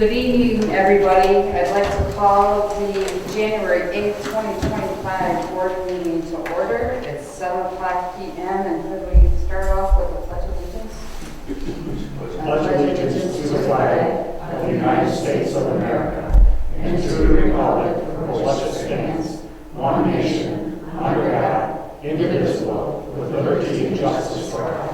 Good evening, everybody. I'd like to call the January 8th, 2025 board meeting to order. It's 7:00 p.m. and could we start off with a pledge of allegiance? Pledge allegiance to the flag of the United States of America and to the republic for which it stands, one nation, under God, indivisible, with liberty and justice for all.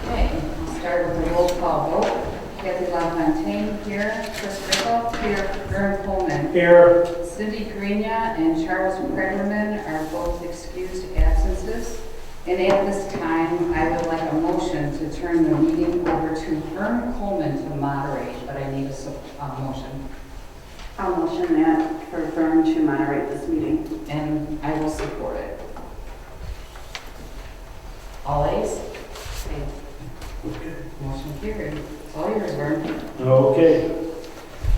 Okay, we'll start with a roll call vote. Kathy LaFontaine here, Chris Rickle here, Vern Coleman Here. Cindy Grenia and Charles Kregerman are both excused absences. And at this time, I would like a motion to turn the meeting over to Vern Coleman to moderate, but I need a motion. I'll motion that for Vern to moderate this meeting. And I will support it. All ayes? Okay. Motion carried. All yours, Vern. Okay.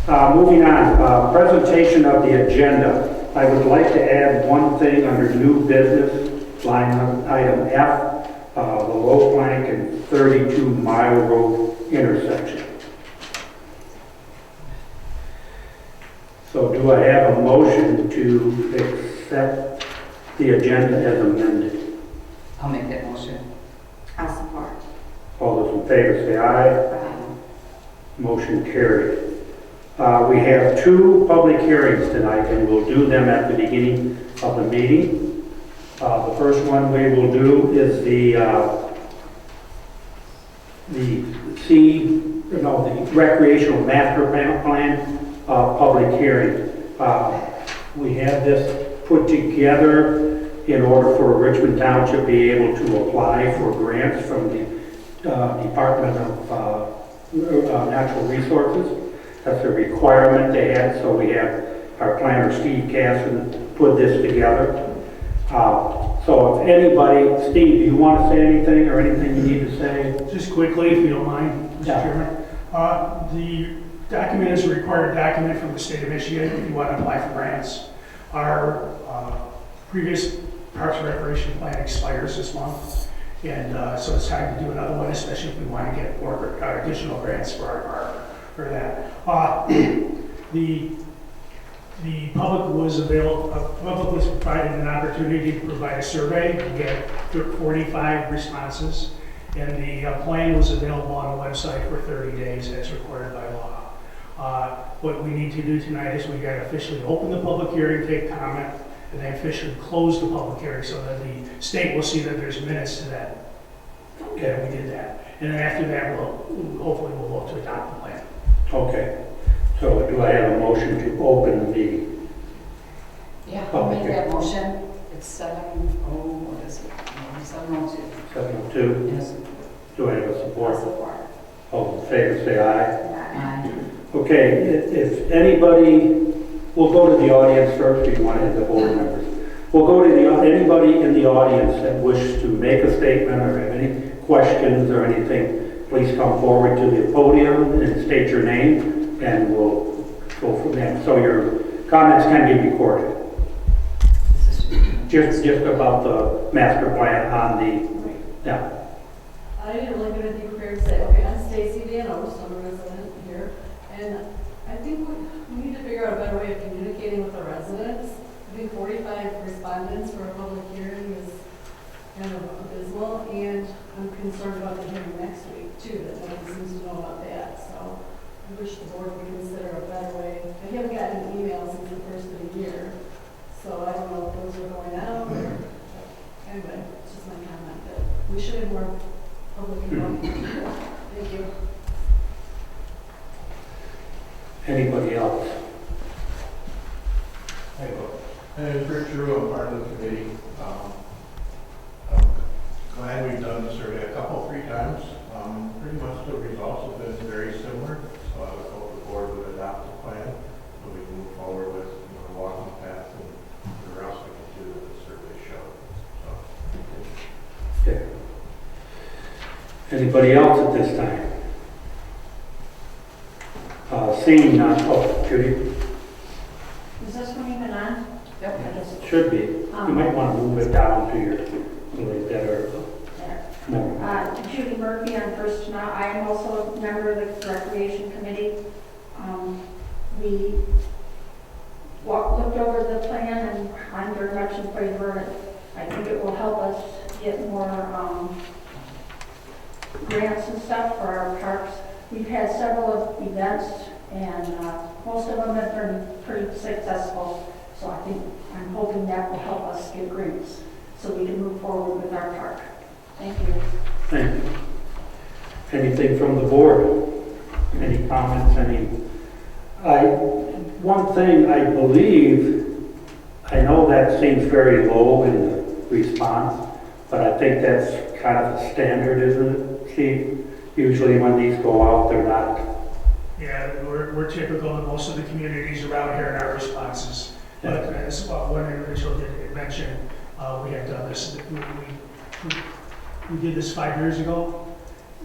Moving on, presentation of the agenda. I would like to add one thing under new business, line item F, the low plank and 32 Mile Road intersection. So do I have a motion to accept the agenda as amended? I'll make that motion. I'll support. All those in favor say aye. Motion carried. We have two public hearings tonight, and we'll do them at the beginning of the meeting. The first one we will do is the recreational master plan public hearing. We have this put together in order for Richmond Township to be able to apply for grants from the Department of Natural Resources. That's a requirement they had, so we have our planner Steve Casson put this together. So if anybody, Steve, do you want to say anything or anything you need to say? Just quickly, if you don't mind, Mr. Yeah. Chairman. The document is a required document from the state of Michigan if you want to apply for grants. Our previous Parks and Recreation Plan expires this month, and so it's time to do another one, especially if we want to get more additional grants for our park for that. The public was provided an opportunity to provide a survey. We had 45 responses, and the plan was available on the website for 30 days as required by law. What we need to do tonight is we got to officially open the public hearing, take comment, and then officially close the public hearing so that the state will see that there's minutes to that. Okay, we did that. And then after that, hopefully we'll vote to adopt the plan. Okay. So do I have a motion to open the meeting? Yeah, I'll make that motion. It's 7:02. 7:02. Yes. Do I have a support? Support. All in favor say aye. Aye. Okay, if anybody, we'll go to the audience first, if you want to hit the board members. We'll go to anybody in the audience that wish to make a statement or have any questions or anything, please come forward to the podium and state your name, and we'll go from there. So your comments can be recorded. Just about the master plan on the, yeah. I didn't really get anything prepared to say. Okay, I'm Stacy Danos, I'm a resident here, and I think we need to figure out a better way of communicating with the residents. I think 45 respondents for a public hearing is kind of abysmal, and I'm concerned about the hearing next week too, that no one seems to know about that. So I wish the board would consider a better way. I haven't gotten an email since the first of the year, so I don't know if those are going out. Anyway, it's just my comment that we should have more public involvement. Thank you. Anybody else? Hey, my name is Rick Drew. I'm part of the committee. I'm glad we've done the survey three times. Pretty much the results have been very similar. So I would hope the board would adopt the plan so we can move forward with the walking path and whatever else we can do that the survey showed. So, Okay. Anybody else at this time? Seeing none, Judy? Is this one even on? Yep. Should be. You might want to move it down to your, a little better. There. Judy Murphy, I'm first now. I am also a member of the Recreation Committee. We looked over the plan and I'm very much in favor of it. I think it will help us get more grants and stuff for our parks. We've had several events and most of them have been pretty successful. So I'm hoping that will help us get grants so we can move forward with our park. Thank you. Thank you. Anything from the board? Any comments? One thing I believe, I know that seems very low in the response, but I think that's kind of a standard, isn't it, Steve? Usually when these go out, they're not. Yeah, we're typical in most of the communities around here in our responses. But as one individual did mention, we had done this, we did this 5 years ago,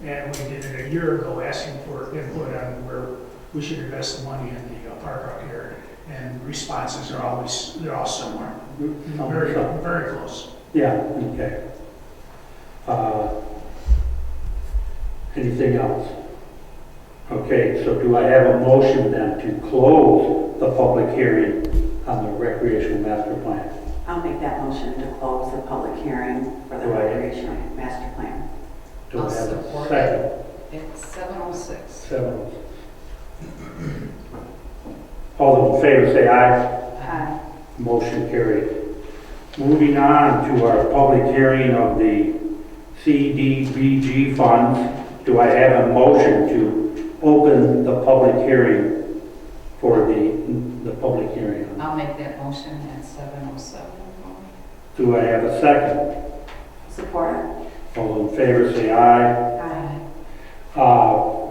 and we did it a year ago asking for input on where we should invest the money in the park out here. And responses are always, they're all similar. Very, very close. Yeah, okay. Anything else? Okay, so do I have a motion then to close the public hearing on the recreational master plan? I'll make that motion to close the public hearing for the recreational master plan. Do I have a support second? It's 7:06. 7. All those in favor say aye. Aye. Motion carried. Moving on to our public hearing of the CDBG funds, do I have a motion to open the public hearing for the public hearing? I'll make that motion at 7:07. Do I have a second? Support it. All in favor say aye. Aye.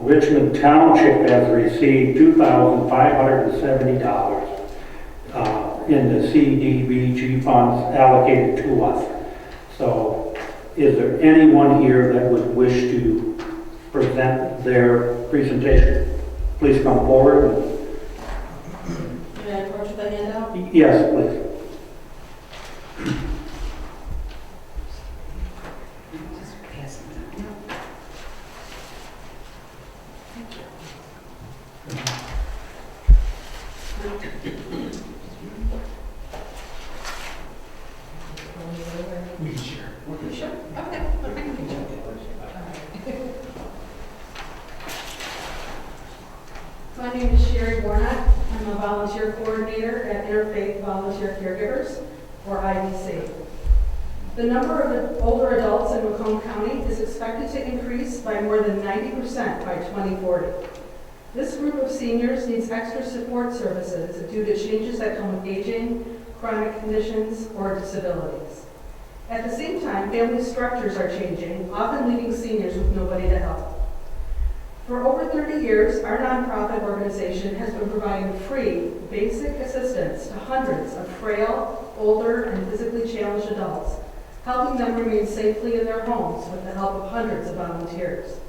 Richmond Township has received $2,570 in the CDBG funds allocated to us. So is there anyone here that would wish to present their presentation? Please come forward. May I approach with the handout? Yes, please. Just pass it down. Thank you. We can share. Sure. Okay. I can do it. My name is Sherry Warnock. I'm a volunteer coordinator at Interfaith Volunteer Caregivers, or IVC. The number of older adults in Macomb County is expected to increase by more than 90% by 2040. This group of seniors needs extra support services due to changes that come with aging, chronic conditions, or disabilities. At the same time, family structures are changing, often leaving seniors with nobody to help. For over 30 years, our nonprofit organization has been providing free, basic assistance to hundreds of frail, older, and physically challenged adults, helping them remain safely in their homes with the help of hundreds of volunteers.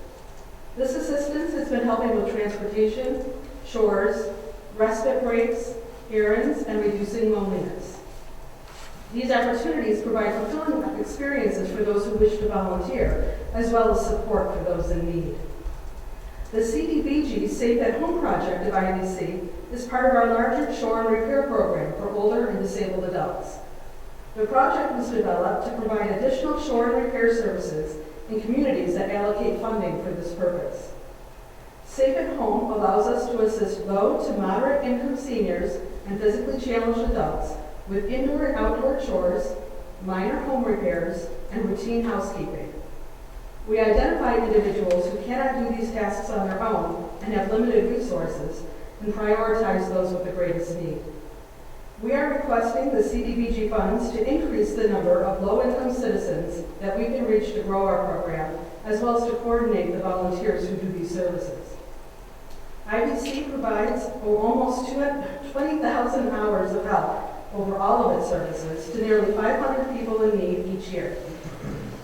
This assistance has been helping with transportation, chores, respite breaks, errands, and reducing loneliness. These opportunities provide fulfilling experiences for those who wish to volunteer, as well as support for those in need. The CDBG Safe at Home project of IVC is part of our larger shore and repair program for older and disabled adults. The project was developed to provide additional shore and repair services in communities that allocate funding for this purpose. Safe at Home allows us to assist low to moderate income seniors and physically challenged adults with indoor and outdoor chores, minor home repairs, and routine housekeeping. We identify individuals who cannot do these tasks on their own and have limited resources and prioritize those with the greatest need. We are requesting the CDBG funds to increase the number of low-income citizens that we can reach to grow our program, as well as to coordinate the volunteers who do these services. IVC provides almost 20,000 hours of help over all of its services to nearly 500 people in need each year.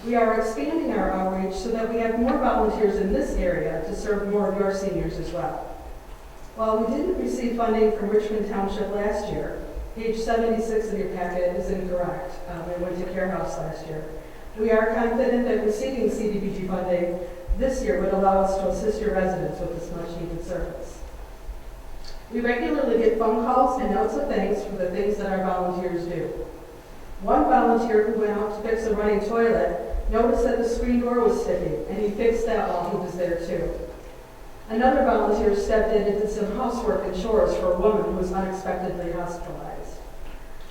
We are expanding our outreach so that we have more volunteers in this area to serve more of your seniors as well. While we didn't receive funding from Richmond Township last year, page 76 of your packet is incorrect. We went to Care House last year. We are confident that receiving CDBG funding this year would allow us to assist your residents with this much-needed service. We regularly get phone calls and notes of thanks for the things that our volunteers do. One volunteer who went out to fix a running toilet noticed that the screen door was sticking, and he fixed that while he was there too. Another volunteer stepped in and did some housework and chores for a woman who was unexpectedly hospitalized.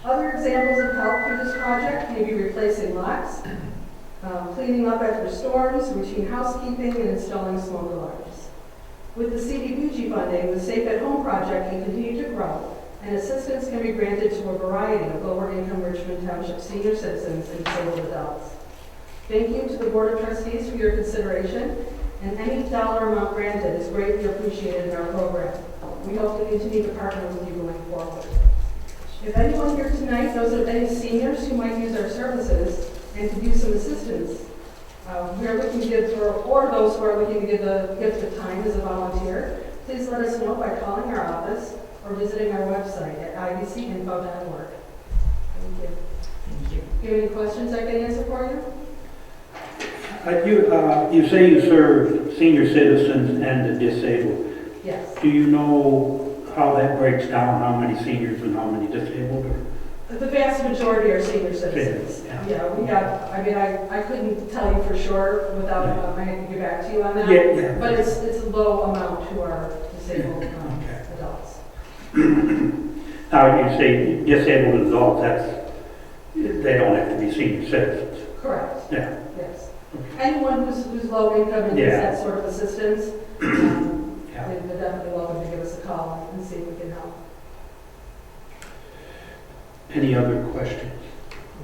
Other examples of help through this project may be replacing locks, cleaning up after storms, routine housekeeping, and installing smoke alarms. With the CDBG funding, the Safe at Home project can continue to grow, and assistance can be granted to a variety of lower-income Richmond Township senior citizens and disabled adults. Thank you to the Board of Trustees for your consideration, and any dollar amount granted is greatly appreciated in our program. We hope to continue to partner with you going forward. If anyone here tonight knows of any seniors who might use our services and could use some assistance, we are looking to give, or those who are looking to give the gift of time as a volunteer, please let us know by calling our office or visiting our website at ibcinfo.org. Thank you. Thank you. Do you have any questions I can answer for you? You say you serve senior citizens and the disabled. Yes. Do you know how that breaks down, how many seniors and how many disabled? Or? The vast majority are senior citizens. Yeah. We have, I couldn't tell you for sure without, I had to get back to you on that. Yeah. But it's a low amount who are disabled Okay. adults. Now, you say disabled adults, they don't have to be senior citizens. Correct. Yeah. Yes. Anyone who's low income and needs that sort of assistance, they're definitely welcome to give us a call and see if we can help. Any other questions?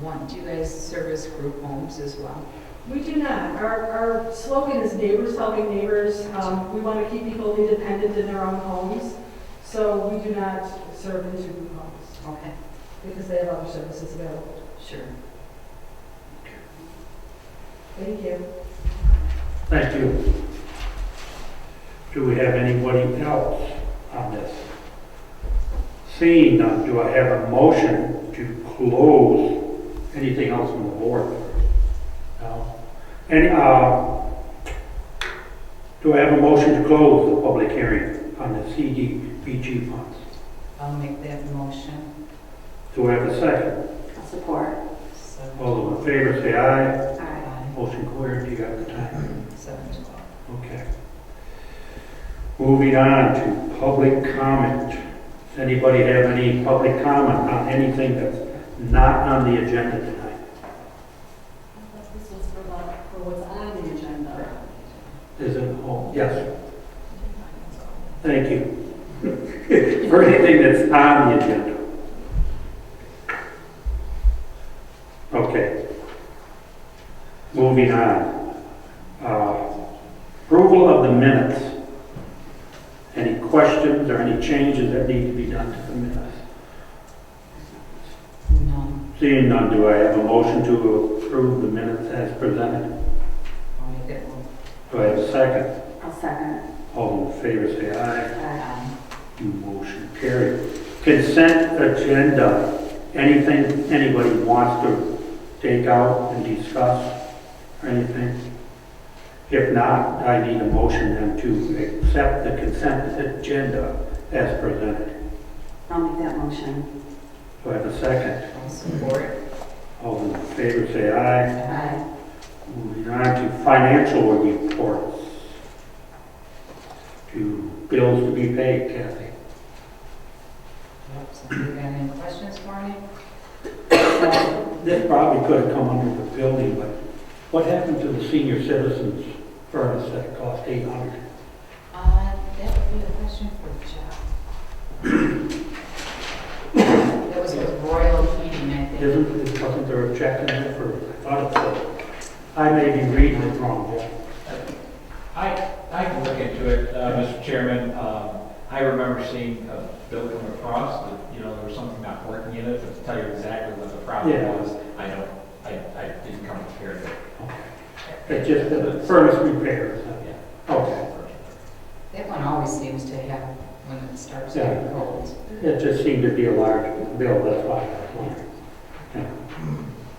Do you guys service group homes as well? We do not. Our slogan is neighbors helping neighbors. We want to keep people independent in their own homes, so we do not serve into group homes. Okay. Because they have other services available. Sure. Thank you. Thank you. Do we have anybody else on this? Seeing none, do I have a motion to close anything else on the board? No. Any, do I have a motion to close the public hearing on the CDBG funds? I'll make that motion. Do I have a second? Support. All those in favor say aye. Aye. Motion cleared. You got the time. 7:12. Okay. Moving on to public comment. Does anybody have any public comment on anything that's not on the agenda tonight? This was for what's on the agenda. Is it? Oh, yes. Thank you. For anything that's on the agenda. Okay. Moving on. Approval of the minutes. Any questions or any changes that need to be done to the minutes? None. Seeing none, do I have a motion to approve the minutes as presented? I'll make that one. Do I have a second? I'll second it. All in favor say aye. Aye. Motion carried. Consent agenda. Anything anybody wants to take out and discuss or anything? If not, I need a motion then to accept the consent agenda as presented. I'll make that motion. Do I have a second? I'll support. All in favor say aye. Aye. Moving on to financial reports. To bills to be paid, Kathy. Yep, somebody got any questions for me? This probably could have come under the building, but what happened to the senior citizens furnace that cost $800? That would be a question for Jeff. That was with Royal Heating, I think. Wasn't there a check in there for, I thought it said. I may be reading it wrong, Jeff. I can look into it, Mr. Chairman. I remember seeing a bill come across that, there was something not working in it, but to tell you exactly what the problem was, I didn't come prepared to. It's just the furnace repair. Yeah. Okay. That one always seems to have when it starts getting cold. It just seemed to be a large bill, that's why I was wondering. Yeah.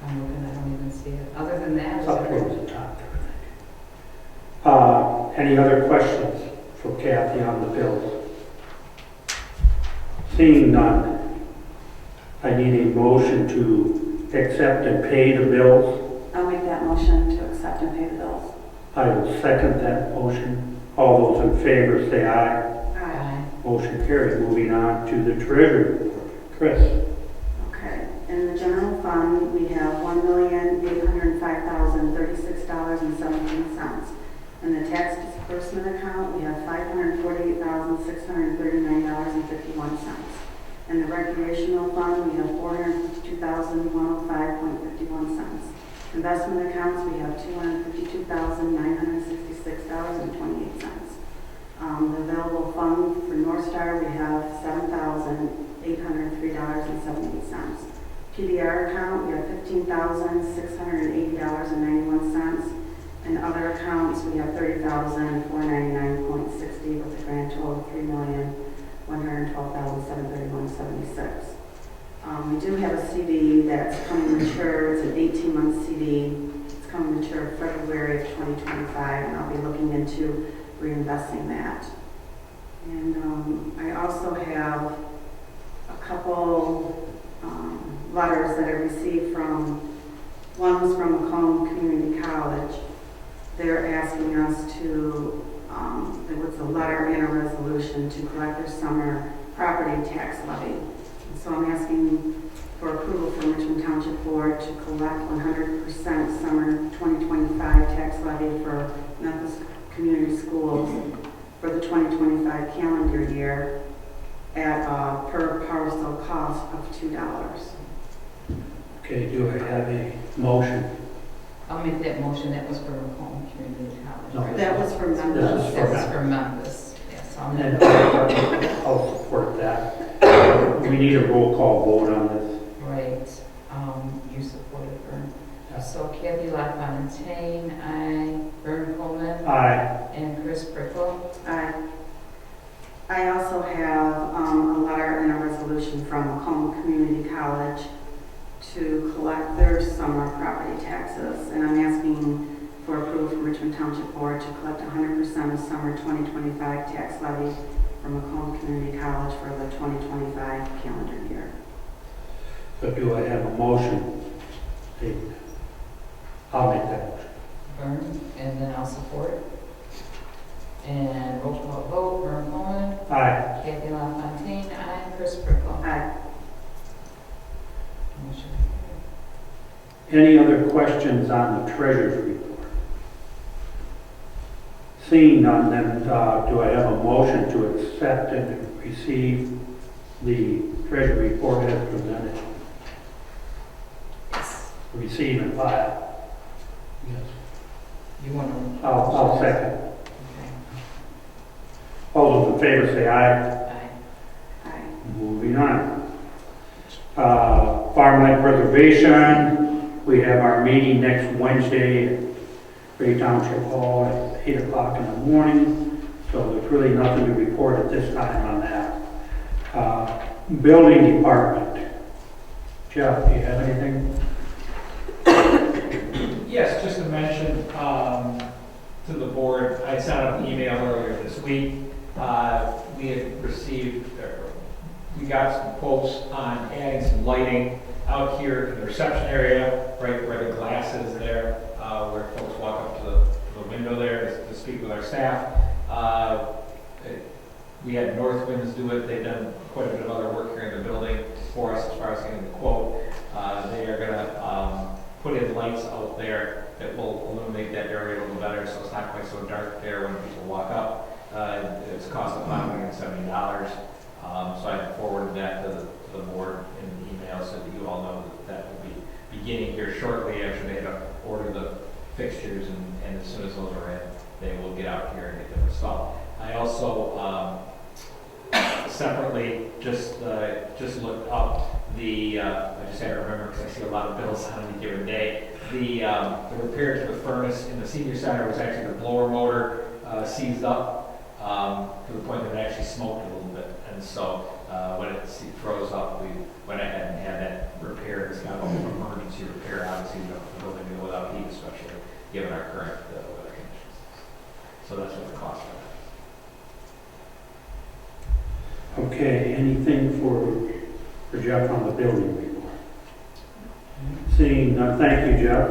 I'm looking, I don't even see it. Other than that, It's is up there- towards the top there, I think. Any other questions for Kathy on the bills? Seeing none, I need a motion to accept and pay the bills. I'll make that motion to accept and pay the bills. I will second that motion. All those in favor say aye. Aye. Motion carried. Moving on to the treasury report. Chris? Okay, in the general fund, we have $1,805,036.17. In the tax disbursement account, we have $548,639.51. In the recreational fund, we have $452,105.51. Investment accounts, we have $252,966.28. The available fund for North Star, we have $7,803.78. PDR account, we have $15,680.91. And other accounts, we have $30,499.60 with a grand total of $3,112,731.76. We do have a CD that's coming mature. It's an 18-month CD. It's coming mature February of 2025, and I'll be looking into reinvesting that. And I also have a couple letters that I received from, one was from Macomb Community College. They're asking us to, there was a letter and a resolution to collect their summer property tax levy. And so I'm asking for approval from Richmond Township Board to collect 100% summer 2025 tax levy for Memphis Community Schools for the 2025 calendar year at a per parcel cost of $2. Okay, do I have a motion? I'll make that motion. That was for Macomb Community College, No. right? That was for This Memphis. is That was for Memphis. Yes, I'll make And that. I'll support that. We need a roll call vote on this. Right. You supported Vern. Yeah. So Kathy LaFontaine, aye. Vern Coleman. Aye. And Chris Prickle. I also have a letter and a resolution from Macomb Community College to collect their summer property taxes. And I'm asking for approval from Richmond Township Board to collect 100% of summer 2025 tax levy from Macomb Community College for the 2025 calendar year. So do I have a motion? I'll make that motion. Vern, and then I'll support. And roll call vote. Vern Coleman. Aye. Kathy LaFontaine, aye. Chris Prickle. Aye. Motion Any other questions on the treasurer's report? Seeing none, then do I have a motion to accept and receive the treasury report as presented? Yes. Receive and file. Yes. You want to? I'll second. Okay. All those in favor say aye. Aye. Aye. Moving on. Farmland preservation, we have our meeting next Wednesday at Gray Township Hall at 8 o'clock in the morning. So there's really nothing to report at this time on that. Building department. Jeff, do you have anything? Yes, just to mention to the board, I sent out an email earlier this week. We had received, we got some quotes on adding some lighting out here in the reception area, right where the glass is there, where folks walk up to the window there to speak with our staff. We had North Winds do it. They've done quite a bit of other work here in the building for us as far as getting the quote. They are going to put in lights out there that will illuminate that area a little better so it's not quite so dark there when people walk up. It's a cost of $570. So I forwarded that to the board in an email so that you all know that will be beginning here shortly after they order the fixtures, and as soon as those are in, they will get out here and get them installed. I also separately just looked up the, I just had to remember because I see a lot of bills on any given day. The repair to the furnace in the senior center was actually the blower motor seized up to the point that it actually smoked a little bit. And so when it froze up, we went ahead and had that repaired. It's got an emergency repair on Okay, anything for Jeff on the building report? Seeing none, thank you, Jeff.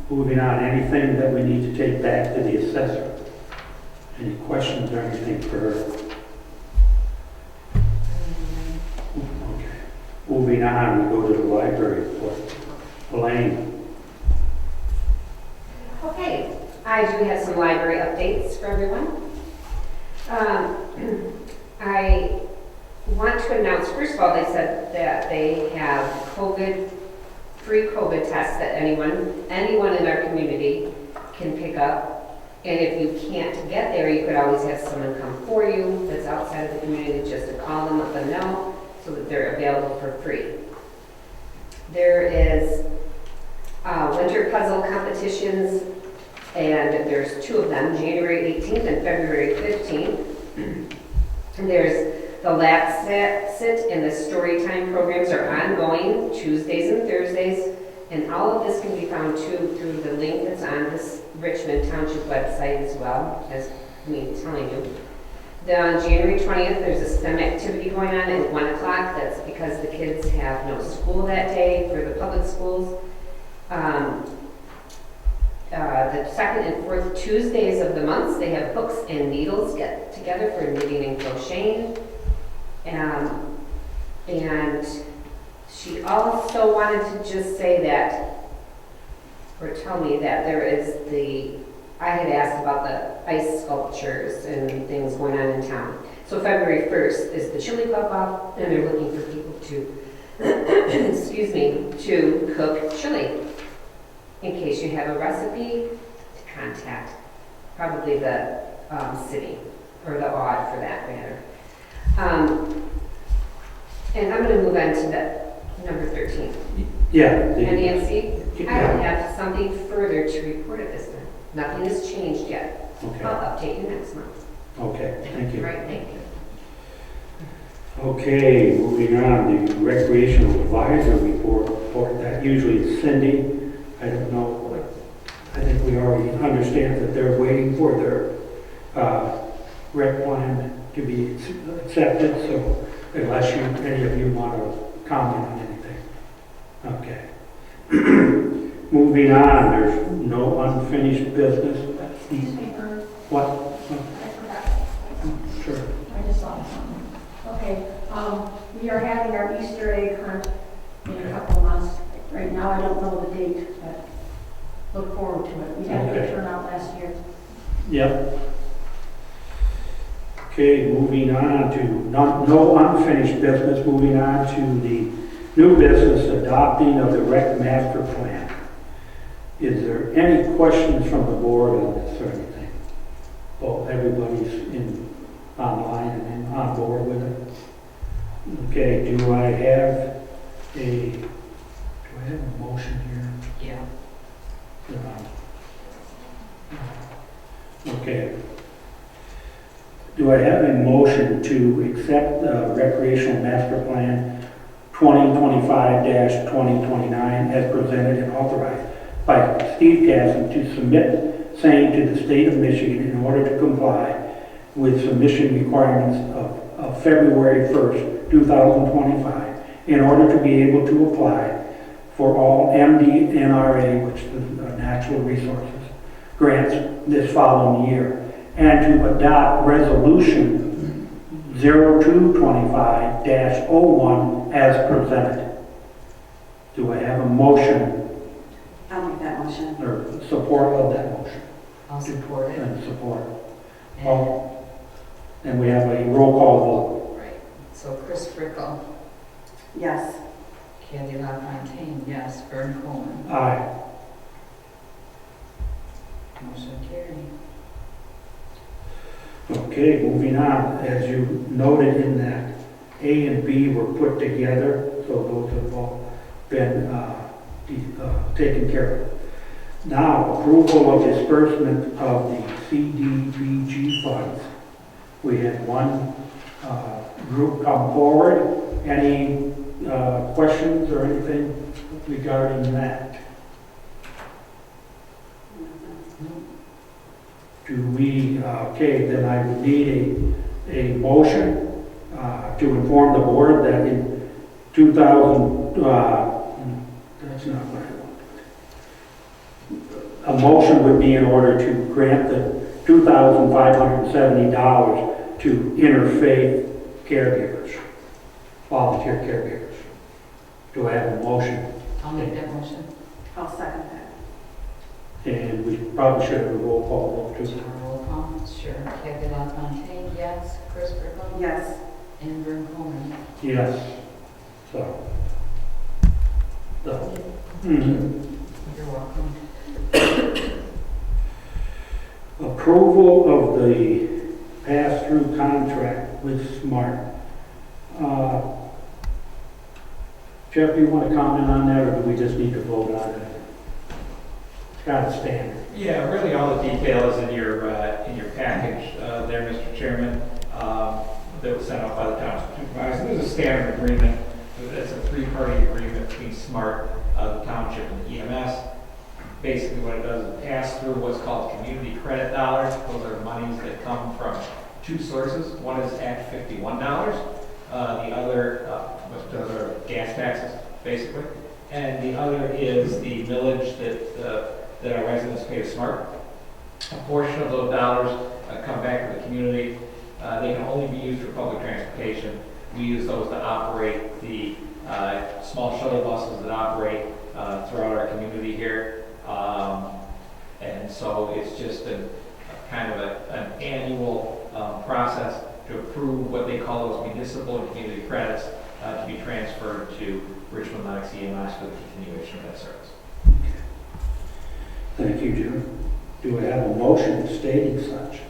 Moving on, anything that we need to take back to the assessor? Any questions or anything for her? Okay. Moving on, we go to the library report. Elaine. Okay, I do have some library updates for everyone. I want to announce, first of all, they said that they have free COVID tests that anyone in our community can pick up. And if you can't get there, you could always have someone come for you that's outside of the community, just to call them, let them know, so that they're available for free. There is winter puzzle competitions, and there's 2 of them, January 18th and February 15th. And there's the lap sit and the story time programs are ongoing Tuesdays and Thursdays, and all of this can be found too through the link that's on this Richmond Township website as well, as me telling you. On January 20th, there's a STEM activity going on at 1 o'clock. That's because the kids have no school that day for the public schools. The second and fourth Tuesdays of the month, they have books and needles get together for knitting and crocheting. And she also wanted to just say that, or tell me that there is I had asked about the ice sculptures and things going on in town. So February 1st is the chili cook-off, and they're looking for people to, excuse me, to cook chili. In case you have a recipe, to contact probably the city, or the odd for that matter. And I'm going to move on to the number 13. Yeah. And Nancy, I don't have something further to report at this time. Nothing has changed yet. Okay. I'll update you next month. Okay, thank you. Right, thank you. Okay, moving on, the recreational advisor report that usually is Cindy. I don't know, I think we already understand that they're waiting for their rec plan to be accepted, so unless any of you want to comment on anything. Okay. Moving on, there's no unfinished business. Excuse me, Bert. What? I forgot. Sure. I just saw something. Okay, we are having our Easter egg hunt in a couple of months. Right now, I don't know the date, but look forward to it. We had a good turnout last year. Yep. Okay, moving on to no unfinished business, moving on to the new business, adopting of the rec master plan. Is there any questions from the board on this or anything? Well, everybody's online and on board with it. Okay, do I have a motion here? Yeah. Okay. Do I have a motion to accept the recreational master plan 2025-2029 as presented and authorized by Steve Casson to submit same to the state of Michigan in order to comply with submission requirements of February 1st, 2025, in order to be able to apply for all MDNRA, which is the Natural Resources grants this following year, and to adopt resolution 0225-01 as presented. Do I have a motion I'll make that motion. or support of that motion? I'll support it. And support. And, And we have a roll call right, so Chris Frickle, Yes. Candy LaFontaine, yes, Vern Coleman, vote. Aye. motion carried. Okay, moving on. As you noted in that, A and B were put together, so those have all been taken care of. Now, approval of disbursement of the CDBG funds. We had one group come forward. Any questions or anything regarding that? Do we, okay, then I would need a motion to inform the board that in 2000, that's not what I want. A motion would be in order to grant the $2,570 to interfaith caregivers, volunteer caregivers. Do I have a motion? I'll make that motion. I'll second that. And we probably should have a roll call vote too. Roll call, sure. Kathy LaFontaine, yes. Chris Burkle? Yes. And Vern Coleman. Yes. So. Mhm. You're welcome. Approval of the pass-through contract with SMART. Jeff, do you want to comment on that, or do we just need to vote on it? It's kind of standard. Yeah, really all the details in your package there, Mr. Chairman, that was sent out by the township supervisor. There's a standard agreement. It's a three-party agreement between SMART, the township, and EMS. Basically what it does is pass through what's called community credit dollars. Those are monies that come from two sources. One is Act 51 dollars. The other, those are gas taxes, basically. And the other is the millage that our residents pay to SMART. A portion of those dollars come back to the community. They can only be used for public transportation. We use those to operate the small shuttle buses that operate throughout our community here. And so it's just a kind of an annual process to approve what they call those municipal and community credits to be transferred to Richmond Lennox EMS for the continuation of that service. Thank you, Jim. Do I have a motion stating such?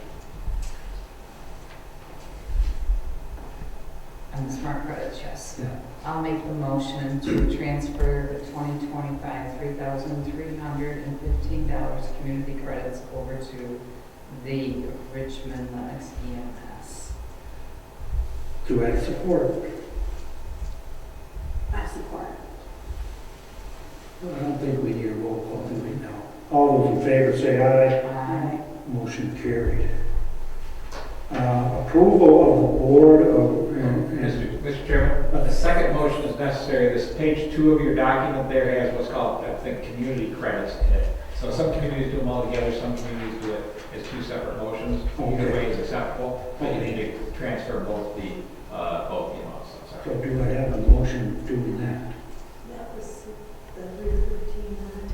On the smart credits, yes. Yeah. I'll make the motion to transfer the 2025 $3,315 community credits over to the Richmond Lennox EMS. Do I have support? I support. I don't think we need a roll call, do we now? All those in favor say aye. Aye. Motion carried. Approval of the board of... Mr. Chairman, the second motion is necessary. This page 2 of your document there has what's called, I think, community credits in it. So some communities do them all together, some communities do it as two separate motions. Either way is acceptable, but you need to transfer both the amounts. So do I have a motion doing that? That was the 315 and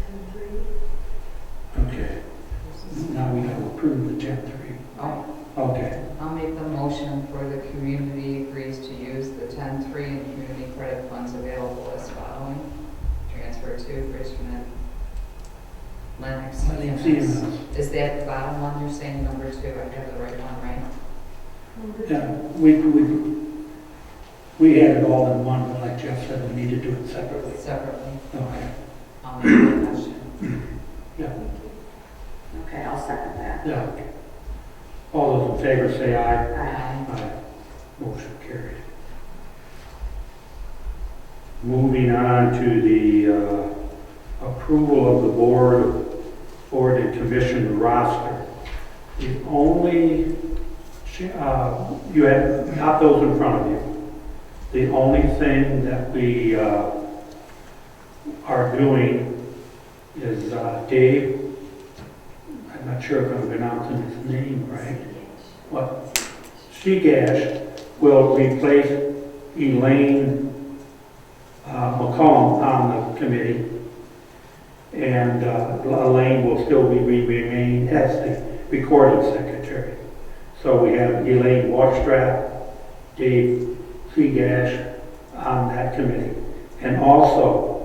10-3. Okay. Now we have to approve the 10-3. Oh, Okay. I'll make the motion for the community agrees to use the 10-3 and community credit funds available as following. Transfer to Richmond Lennox EMS. Is that the bottom one you're saying, number 2? I have the right one, right? Yeah, we had it all in one, but like Jeff said, we need to do it separately. Separately. Okay. I'll make the motion. Yeah. Okay, I'll second that. Yeah. All those in favor say aye. Aye. Aye. Motion carried. Moving on to the approval of the board and commission roster. The only, you have got those in front of you. The only thing that we are doing is Dave, I'm not sure if I'm pronouncing his name right. What? Seagash will replace Elaine McCollum on the committee. And Elaine will still remain as the recording secretary. So we have Elaine Washstrap, Dave Seagash on that committee. And also,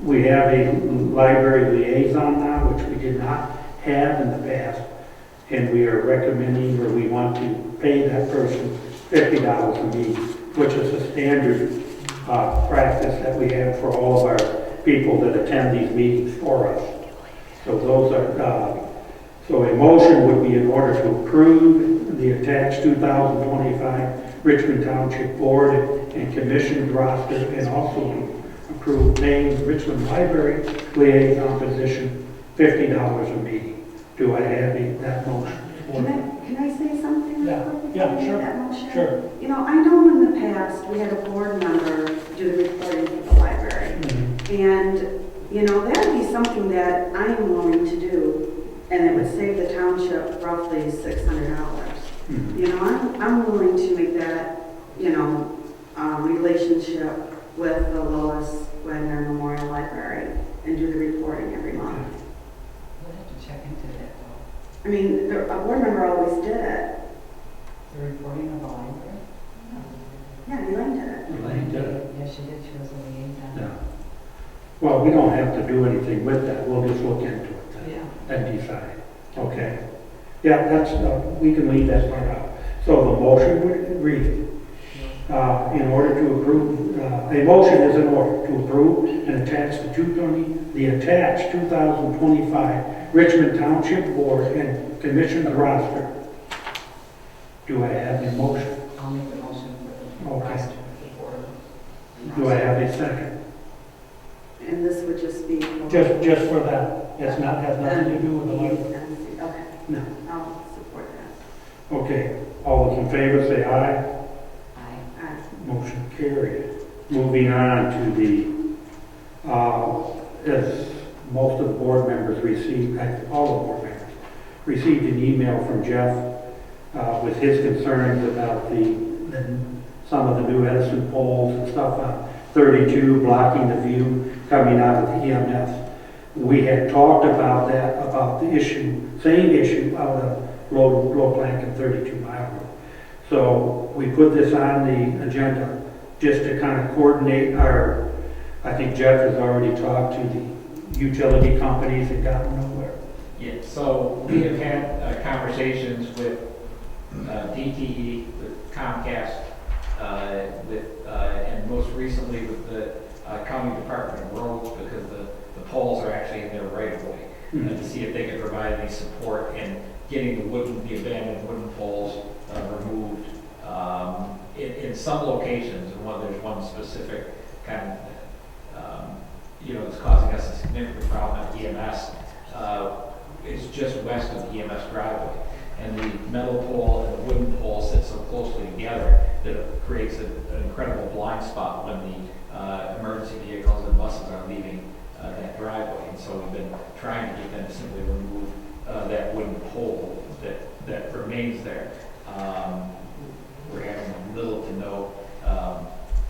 we have a library liaison now, which we did not have in the past. And we are recommending, or we want to pay that person $50 a meeting, which is a standard practice that we have for all of our people that attend these meetings for us. So those are, so a motion would be in order to approve the attached 2025 Richmond Township Board and Commission roster, and also approve paying the Richmond Library liaison position $50 a meeting. Do I have that motion? Can I say something? Yeah. Yeah, make sure, that motion? sure. You know, I know in the past, we had a board member do the reporting for the library. Mhm. And, you know, that would be something that I am willing to do, and it would save the township roughly $600. Mhm. You know, I'm willing to make that, you know, relationship with the Lois Wagner Memorial Library and do the reporting every month. We'll have to check into that though. I mean, a board member always did it. The reporting of the library? Yeah, Elaine did it. Elaine did it. Yeah, she did, she was a liaison. Yeah. Well, we don't have to do anything with that, we'll just look into it Yeah. and decide. Okay. Yeah, that's, we can leave that part out. So the motion would read, in order to approve, a motion is in order to approve and attach the attached 2025 Richmond Township Board and Commission roster. Do I have a motion? I'll make the motion for the Okay. roster of the board. Do I have a second? And this would just be. for- Just for that, it's not, has nothing to do with the library? Okay, No. I'll support that. Okay, all those in favor say aye. Aye. Motion carried. Moving on to the, as most of the board members received, all the board members received an email from Jeff with his concerns about some of the new Edison poles and stuff on 32 blocking the view coming out of the EMS. We had talked about that, about the issue, same issue out of Low Plank and 32 Mile Road. So we put this on the agenda just to kind of coordinate our, I think Jeff has already talked to the utility companies and gotten nowhere. Yeah, so we have had conversations with DTE, with Comcast, and most recently with the County Department of Roads, because the poles are actually in their right of way, to see if they could provide any support in getting the abandoned wooden poles removed. In some locations, and there's one specific kind of, it's causing us a significant problem at EMS. It's just west of the EMS driveway. And the metal pole and the wooden pole sit so closely together that it creates an incredible blind spot when the emergency vehicles and buses are leaving that driveway. And so we've been trying to get them to simply remove that wooden pole that remains there. We're having little to no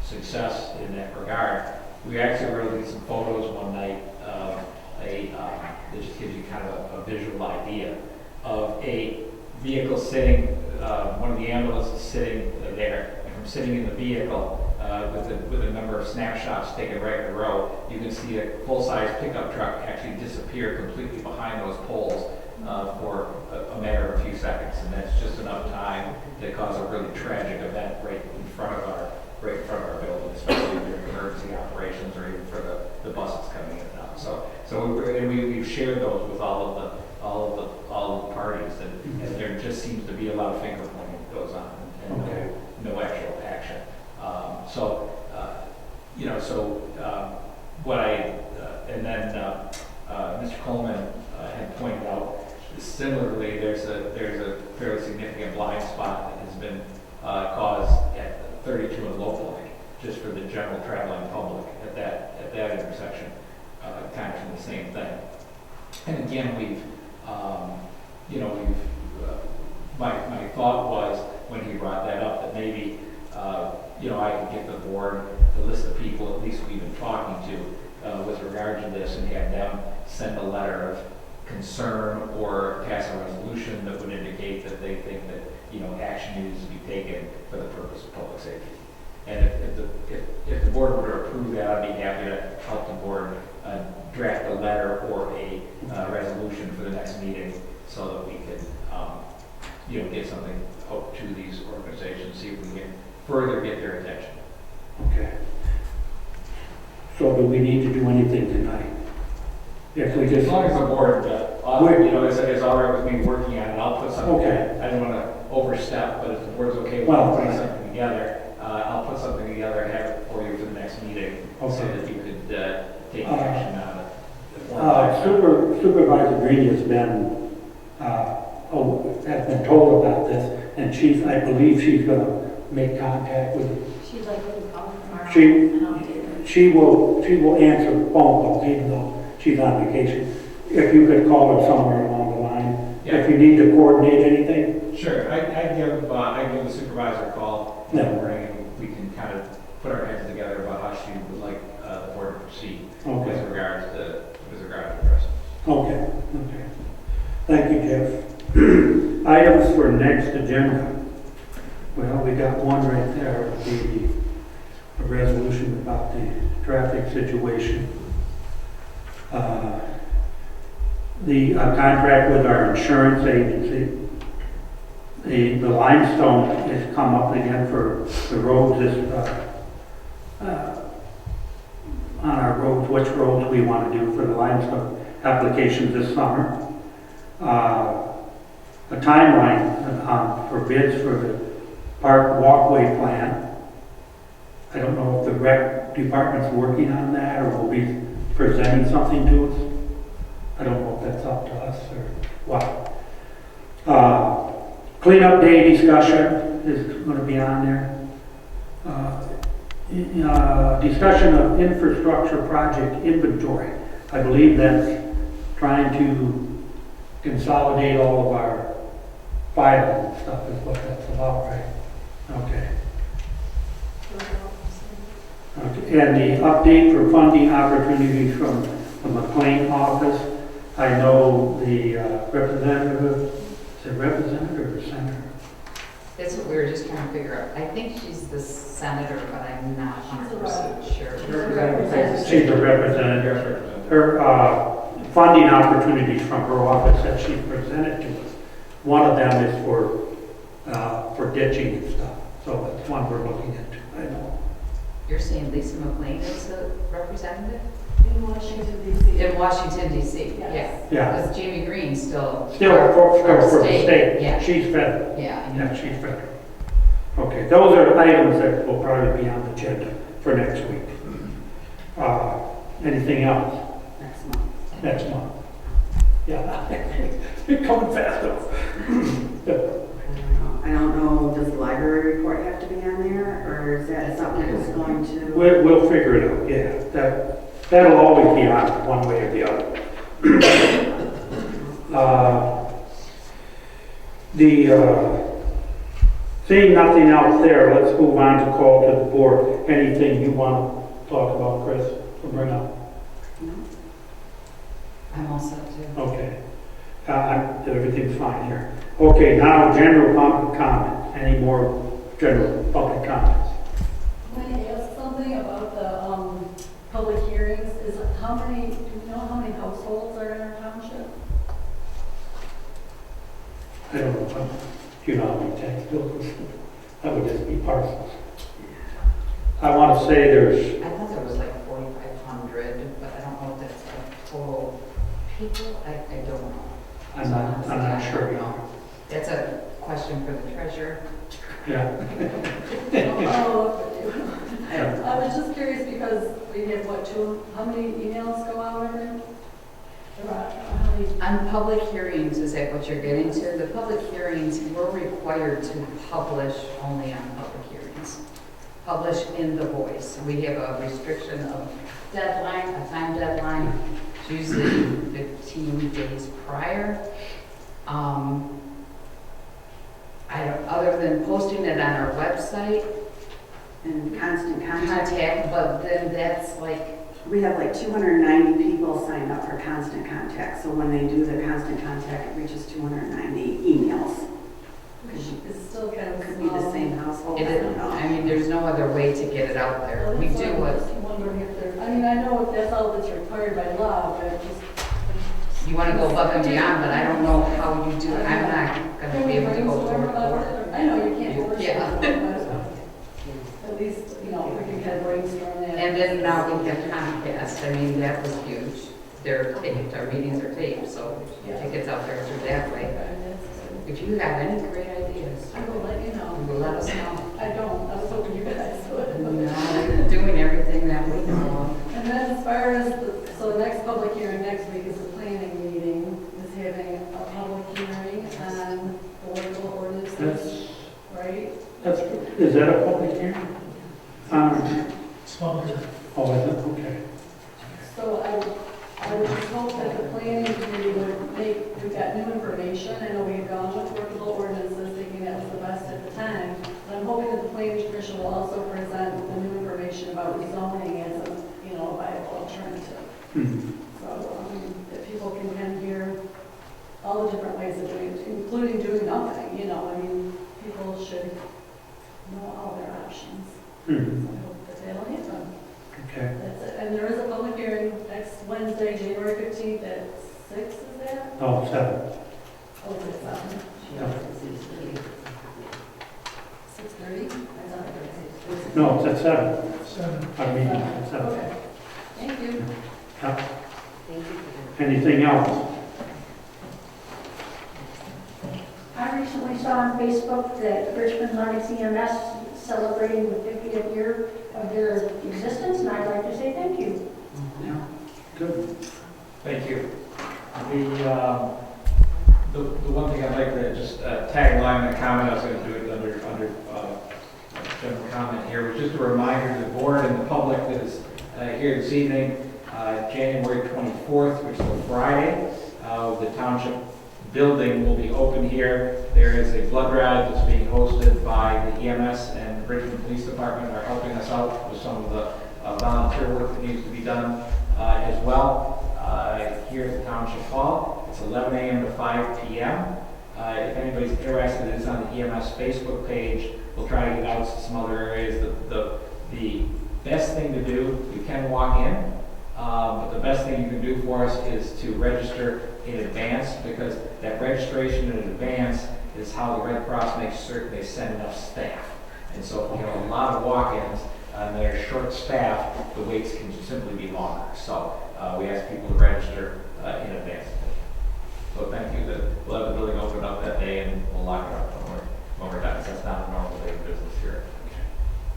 success in that regard. We actually were looking at some photos one night of that just gives you kind of a visual idea of a vehicle sitting, one of the ambulances sitting there, and from sitting in the vehicle with a number of snapshots taken right in a row, you can see a full-size pickup truck actually disappear completely behind those poles for a matter of a few seconds, and that's just enough time to cause a really tragic event right in front of our building, especially during emergency operations or even for the buses coming in and out. So we've shared those with all of the parties, and there just seems to be a lot of finger pointing that goes on and no actual action. Mr. Coleman had pointed out, similarly, there's a fairly significant blind spot that has been caused at 32 and Low Plank, just for the general traveling public at that intersection, kind of from the same thing. And again, my thought was when he brought that up that maybe I could get the board the list of people at least we've been talking to with regard to this, and have them send a letter of concern or pass a resolution that would indicate that they think that action needs to be taken for the purpose of public safety. And if the board were to approve that, I'd be happy to help the board draft a letter or a resolution for the next meeting so that we could get something out to these organizations, see if we can further get their attention. Okay. So do we need to do anything tonight? If we As just, long as the board, is all right with me working on it, I'll put something. Okay. I don't want to overstep, but if the board's okay with Well, putting something together, I'll put something together and have it for you for the next meeting, so Okay. that you could take action on it. Supervisor Green has been told about this. and I believe she's gonna make contact with, She's like, really calling tomorrow. She- And I'll do it. she will answer phone calls even though she's on vacation. If you could call her somewhere along the line, if you need to coordinate anything. Sure, I give the supervisor a call in the Yeah. morning, and we can kind of put our heads together about how she would like the board to proceed Okay, with regards to the rest. okay. Thank you, Jeff. Items for next agenda. Well, we got one right there, a resolution about the traffic situation. The contract with our insurance agency. The limestone has come up again for the roads on our roads, which roads we want to do for the limestone applications this summer. A timeline for bids for the park walkway plan. I don't know if the rec department's working on that or will be presenting something to us. I don't know if that's up to us or what. Cleanup day discussion is going to be on there. Discussion of infrastructure project inventory. I believe that's trying to consolidate all of our filing and stuff is what that's about, right? Okay. Okay. And the update for funding opportunities from the McLean office. I know the representative, is it representative or senator? That's what we were just trying to figure out. I think she's the senator, but I'm not 100% sure. She's a representative. Her funding opportunities from her office that she presented to us. One of them is for ditching and stuff. So that's one we're looking into. I know. You're saying Lisa McLean is the representative? In Washington DC. In Washington DC, yeah. Yes. Yeah. Because Jamie Green's still. Still for the state. Yeah. She's federal. Yeah. Yeah, she's federal. Okay, those are items that will probably be on the agenda for next week. Anything else? Next month. Next month. Yeah, you're coming fast enough. I don't know, does the library report have to be on there, or is that something that's going to? We'll figure it out, yeah. That'll always be on, one way or the other. Seeing nothing else there, let's move on to call to the board. Anything you want to talk about, Chris, or bring up? I'm all set too. Okay. Everything's fine here. Okay, now general public comments. Any more general public comments? Can I ask something about the public hearings? Do you know how many households are in our township? I don't know. Do you know how many tax bills? That would just be parcels. I want to say there's, I thought there was like 4,500, but I don't know if that's like total people. I don't know. I'm not sure. No. That's a question for the treasurer. Yeah. I was just curious because we have how many emails go out every? How many? On public hearings, is that what you're getting to? The public hearings, we're required to publish only on public hearings. Publish in the Voice. We have a restriction of deadline, a time deadline, it's usually 15 days prior. Other than posting it on our website, And constant contact. but then that's like, We have like 290 people signed up for constant contact, so when they do the constant contact, it reaches 290 emails. It's still kind of Could be the same household. it I is, don't know. I mean, there's no other way to get it out there. We do what, Wondering if there, I mean, I know that's all that's required by law, but you want to go above and beyond, but I don't know how you do it. I'm not going to Can be we able to go brainstorm door to about door. it? I know you can't force it, Yeah. but at least, we can kind of brainstorm that. And then now we have Comcast. I mean, that was huge. They're taped, our meetings are taped, so it gets out there through that way. If you have any great ideas, I will let you know. let us know. I don't, I was hoping you guys would. No, we're doing everything that we know of. And then as far as, the next public hearing next week is the planning meeting, is having a public hearing on the local ordinances. That's that a public hearing? It's public. Oh, is it? Okay. So I would just hope that the planning committee would make, we've got new information. I know we had gone with workable ordinances, thinking that was the best at the time. But I'm hoping that the planning commission will also present the new information about zoning as a, you know, viable alternative. Hmm. So, that people can kind of hear all the different ways of doing it, including doing nothing, you know, I mean, people should know all their options. Hmm. So I hope that that'll happen. Okay. That's it. And there is a public hearing next Wednesday, January 15th at 6, is that? Oh, 7. Oh, is it 7? Yeah. 6:30? I thought it was 6:30. No, it's at 7. 7. I mean, it's 7. Okay. Thank you. Yeah. Thank you. Anything else? I recently saw on Facebook that Richmond Lennox EMS is celebrating the 50th year of their existence, and I'd like to say thank you. Good. Thank you. The one thing I'd like to just tag along the comment, I was going to do it under general comment here, was just a reminder to the board and the public that is here this evening, January 24th, which is a Friday, the township building will be open here. There is a blood drive that's being hosted by the EMS and Richmond Police Department are helping us out with some of the volunteer work that needs to be done as well here at the Township Hall. It's 11 a.m. to 5 p.m. If anybody's interested, it's on the EMS Facebook page. We'll try to get out to some other areas. The best thing to do, you can walk in, but the best thing you can do for us is to register in advance, because that registration in advance is how the Red Cross makes certain they send enough staff. And so if we have a lot of walk-ins and they're short-staffed, the waits can simply be longer. So we ask people to register in advance. So thank you. We'll have the building open up that day and we'll lock it up when we're done. That's not a normal day of business here.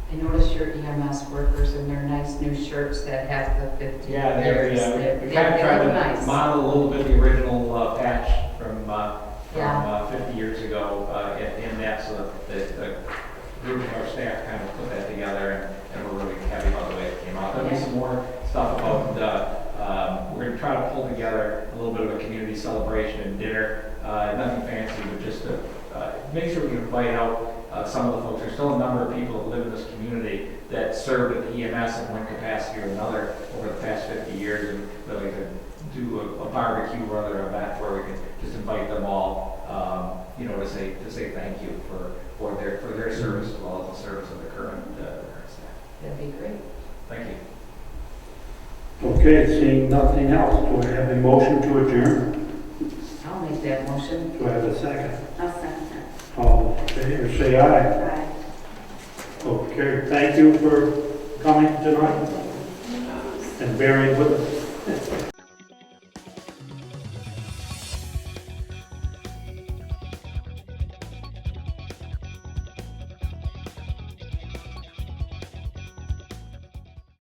I noticed your EMS workers in their nice new shirts that have the 50 Yeah, years. we kind of tried look to nice. model a little bit the original patch from Yeah. 50 years ago in that, so that the group of our staff kind of put that together, and we're really happy about the way it came out. There'll be some more stuff about, we're going to try to pull together a little bit of a community celebration and dinner, nothing fancy, but just to make sure we can invite out some of the folks. There's still a number of people that live in this community that served at the EMS in one capacity or another over the past 50 years, and that we could do a barbecue or other event where we can just invite them all, to say thank you for their service as well as the service of the current staff. That'd be great. Thank you. Okay, seeing nothing else, do I have a motion to adjourn? I'll make that motion. Do I have a second? I'll second that. All in favor, say aye. Aye. Okay, thank you for coming tonight and bearing with us.